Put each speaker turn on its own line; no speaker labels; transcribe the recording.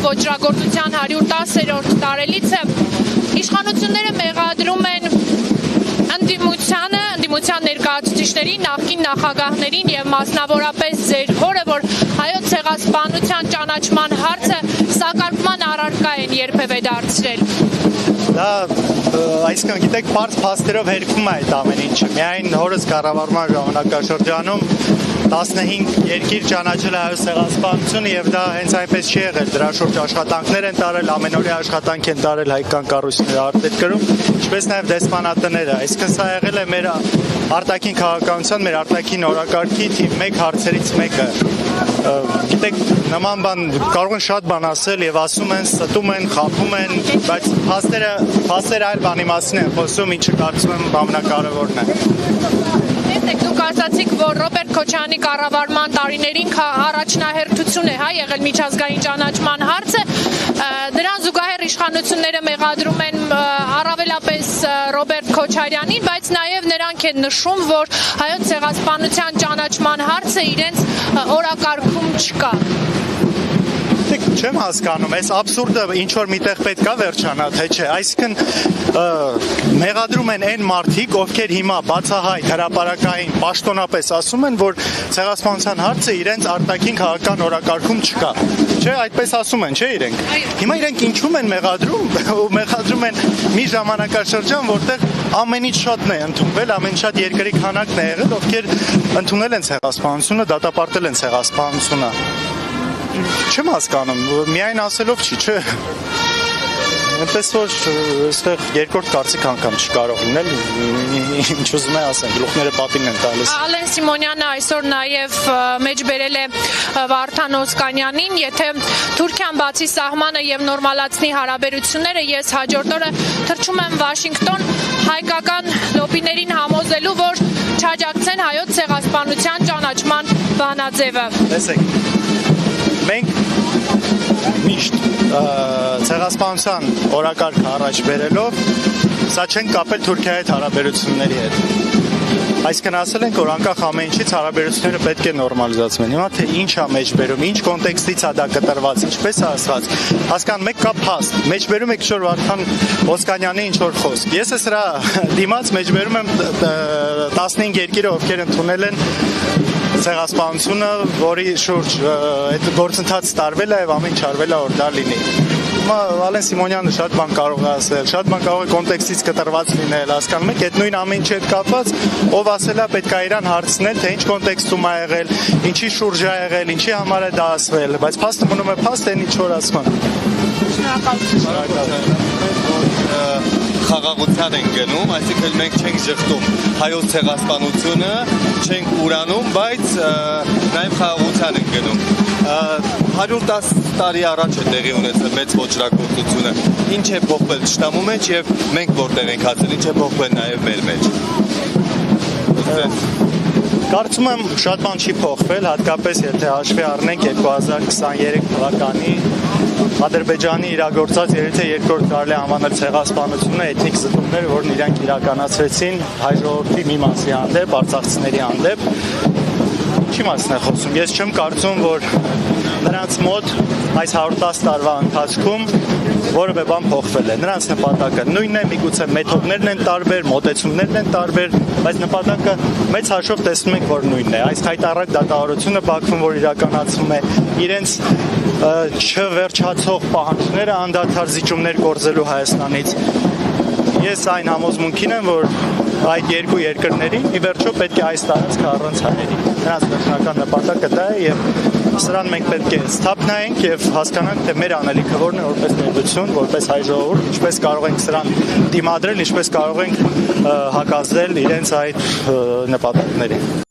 ոճրագործության 110-րդ տարելիցը իշխանությունները մեղադրում են ընդդիմության ներկայացուցիչներին, նախկին նախագահներին եւ մասնավորապես ձեր հորը, որ հայոց ցեղասպանության ճանաչման հարցը սակարկման առարկա են երբևէ դարձրել։
Դա այսինքն գիտեք, բարձ փաստերով հերքում է այդ ամեն ինչը։ Միայն հորս կառավարման ժամանակաշրջանում 15 երկիր ճանաչել է հայոց ցեղասպանությունը եւ դա հենց այնպես չի եղել։ Դրա շուրջ աշխատանքներ են տարել, ամենօրյա աշխատանք են տարել հայկական կառույցները արտերկրում, ինչպես նաեւ դեսպանատները։ Այսինքն սա եղել է մեր արտաքին քաղաքականության, մեր արտաքին օրակարգի թիվ 1 հարցերից մեկը։ Գիտեք, նման բան կարող են շատ բան ասել եւ ասում են, ստում են, խաբում են, բայց փաստերը այլ բանի մասին են խոսում, ինչը կարծում եմ ամենակարևորն է։
Դուք ասացիք, որ Ռոբերտ Քոչարյանի կառավարման տարիներին առաջնահերթություն է եղել միջազգային ճանաչման հարցը, դրան զուգահեռ իշխանությունները մեղադրում են առավելապես Ռոբերտ Քոչարյանին, բայց նաև նրանք են նշում, որ հայոց ցեղասպանության ճանաչման հարցը իրենց օրակարգում չկա։
Չեմ հասկանում, այս աբսուրդը ինչ որ միտեղ պետք է վերջանա, թե չէ, այսինքն մեղադրում են այն մարդիկ, ովքեր հիմա բացահայտ հրապարակային պաշտոնապես ասում են, որ ցեղասպանության հարցը իրենց արտաքին քաղաքական օրակարգում չկա։ Չէ, այդպես ասում են, չէ՞ իրենք։ Հիմա իրենք ինչու են մեղադրում են մի ժամանակաշրջան, որտեղ ամենից շատն է ընդունվել, ամենից շատ երկրի քանակն է եղել, ովքեր ընդունել են ցեղասպանությունը, դատապարտել են ցեղասպանությունը։ Չեմ հասկանում, միայն ասելով չի, չէ։ Այնպես որ այստեղ երկրորդ կարծիք անգամ չի կարող լինել, ինչ ուզում է ասեն, գլուխները պատին են տալիս։
Ալեն Սիմոնյանը այսօր նաև մեջբերել է Վարդան Օսկանյանին, եթե Թուրքիան բացի սահմանը եւ նորմալացնի հարաբերությունները, ես հաջորդ օրը թռչում եմ Վաշինգտոն հայկական լոբիներին համոզելու, որ չաջակցեն հայոց ցեղասպանության ճանաչման բանաձևը։
Տեսեք, մենք միշտ ցեղասպանության օրակարգը առաջ բերելով սա չեն կապել Թուրքիայի հետ հարաբերությունների հետ։ Այսինքն ասել ենք, որ անկախ ամեն ինչից հարաբերությունները պետք է նորմալիզացվեն։ Հիմա թե ինչ է մեջբերում, ինչ կոնտեքստից է դա կտրված, ինչպես է ասված։ Հասկանում եք, կա փաստ։ Մեջբերում եք ինչ-որ Վարդան Օսկանյանի ինչ-որ խոսք։ Ես է սրա դիմաց մեջբերում եմ 15 երկիրը, ովքեր ընդունել են ցեղասպանությունը, որի շուրջ այդ գործընթացը տարվել է եւ ամեն ինչ արվել է, որ դա լինի։ Հիմա Ալեն Սիմոնյանը շատ բան կարող է ասել, շատ բան կարող է կոնտեքստից կտրված լինել, հասկանում եք, այդ նույն ամեն ինչի հետ կապված, ով ասել է պետք է իրան հարցնել, թե ինչ կոնտեքստում է եղել, ինչի շուրջ է եղել, ինչի համար է դա ասվել, բայց փաստը մնում է փաստ, այն ինչ որ ասում են։
Խաղաղության են գնում, այսինքն մենք չենք ժխտում հայոց ցեղասպանությունը, չենք ուրանում, բայց նաև խաղաղության են գնում։ 110 տարի առաջ է տեղի ունեցել մեծ ոճրագործությունը։ Ինչ է փոխվել Շտամու մեջ եւ մենք որտեղ ենք հասել, ինչ է փոխվել նաև մեր մեջ։
Կարծում եմ շատ բան չի փոխվել, հատկապես եթե հաշվի առնենք 2023 թվականի Ադրբեջանի իրագործած երեթե երկրորդ կարելի անվանել ցեղասպանությունը, էթնիկ զտումները, որն իրանք իրականացրեցին հայ ժողովրդի մի մասի հանդեպ, արցախցիների հանդեպ, ինչի մասն է խոսում։ Ես չեմ կարծում, որ նրանց մոտ այս 110 տարվա ընթացքում որևէ բան փոխվել է։ Նրանց նպատակը նույնն է, միգուցե մեթոդներն են տարբեր, մոտեցումներն են տարբեր, բայց նպատակը մեծ հաշվով տեսնում ենք, որ նույնն է։ Այս հայտարարակ դատավարությունը Բաքվում, որ իրականացվում է, իրենց չվերջացող պահանջները անդադար զիջումներ գործելու Հայաստանից։ Ես այն համոզմունքին եմ, որ այդ երկու երկրներին ի վերջո պետք է այս տարածքը առանց հայերի։ Նրանց վերջնական նպատակը դա է եւ սրան մենք պետք է սթափ նայենք եւ հասկանանք, թե մեր անելիքը որն է որպես պետություն, որպես հայ ժողովուրդ, ինչպես կարող ենք սրան դիմադրել, ինչպես կարող ենք հակազդել իրենց այդ նպատակներին։